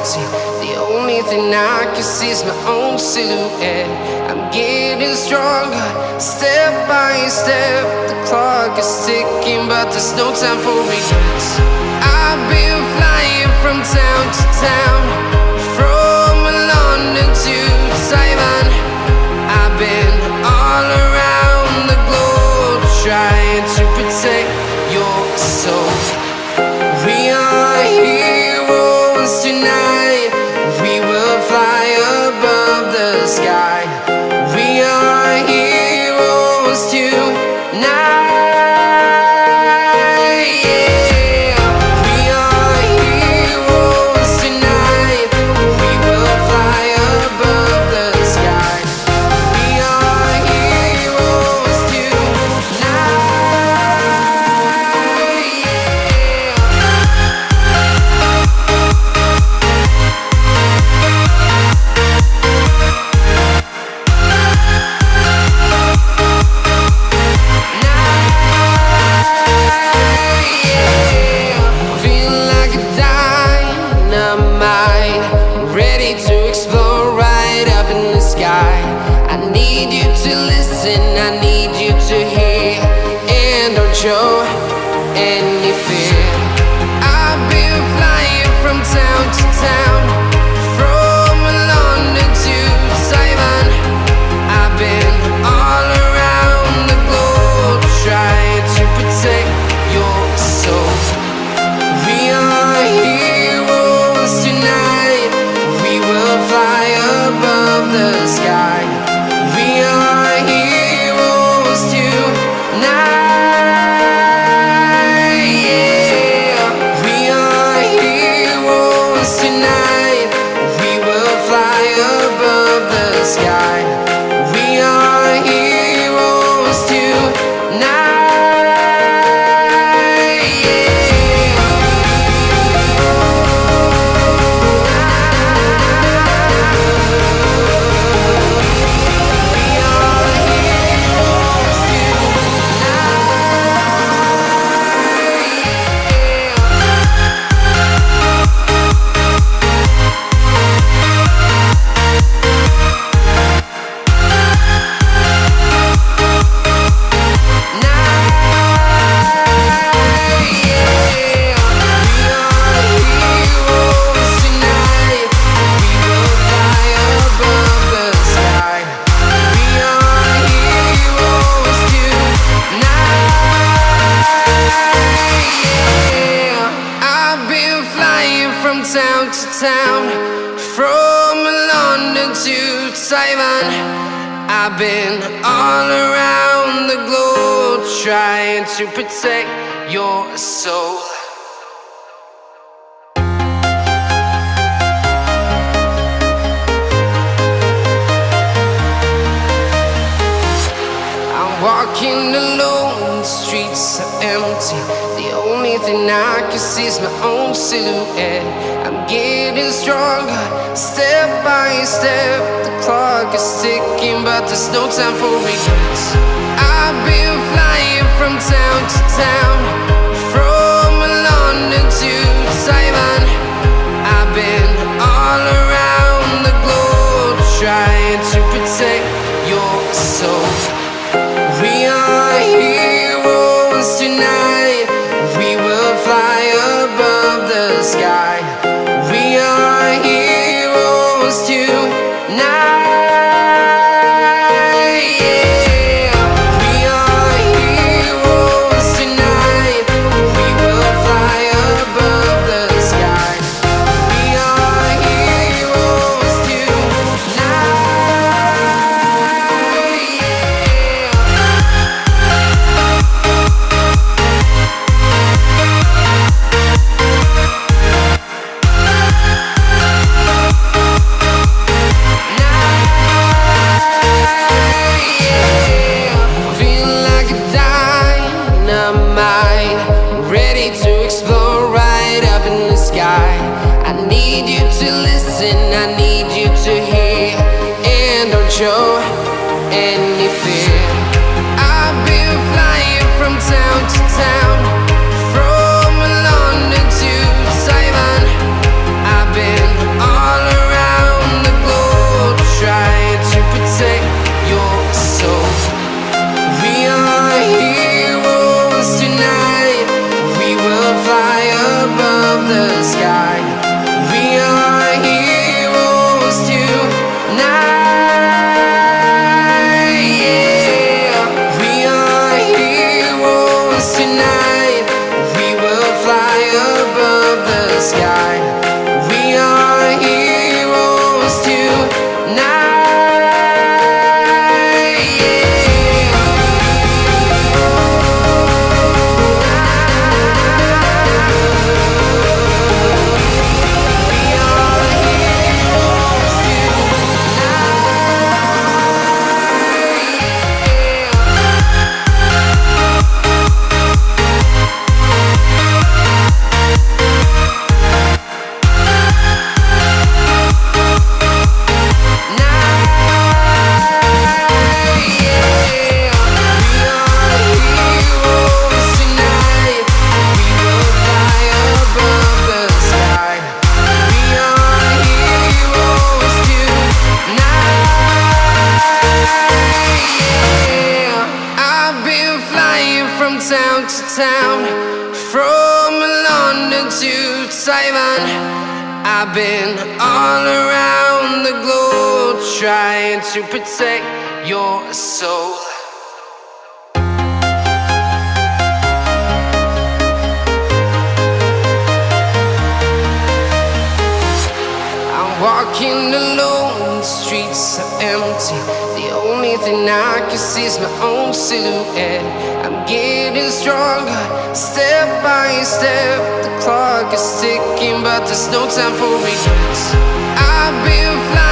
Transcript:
empty. The only thing I can see is my own silhouette. I'm getting stronger, step by step. The clock is ticking, but there's no time for regrets. I've been flying from town to town, from London to Taiwan. I've been all around the globe, trying to protect your soul. We are heroes tonight. We will fly above the sky. We are heroes tonight. Show any fear. I've been flying from town to town, from London to Taiwan. I've been all around the globe, trying to protect your soul. We are heroes tonight. We will fly above the sky. We are heroes tonight. Sky. We are heroes tonight. Town to town, from London to Taiwan. I've been all around the globe, trying to protect your soul. I'm walking alone, the streets are empty. The only thing I can see is my own silhouette. I'm getting stronger, step by step. The clock is ticking, but there's no time for regrets. I've been flying from town to town, from London to Taiwan. I've been all around the globe, trying to protect your soul. We are heroes tonight. We will fly above the sky. We are heroes tonight. We are heroes tonight. We will fly above the sky. We are heroes tonight. Show any fear. I've been flying from town to town, from London to Taiwan. I've been town, from London to Taiwan. I've been all around the globe trying to protect your soul. Walking alone, the streets are empty. The only thing I can see is my own silhouette. I'm getting stronger, step by step. The clock is ticking, but there's no time for regrets. I've been flying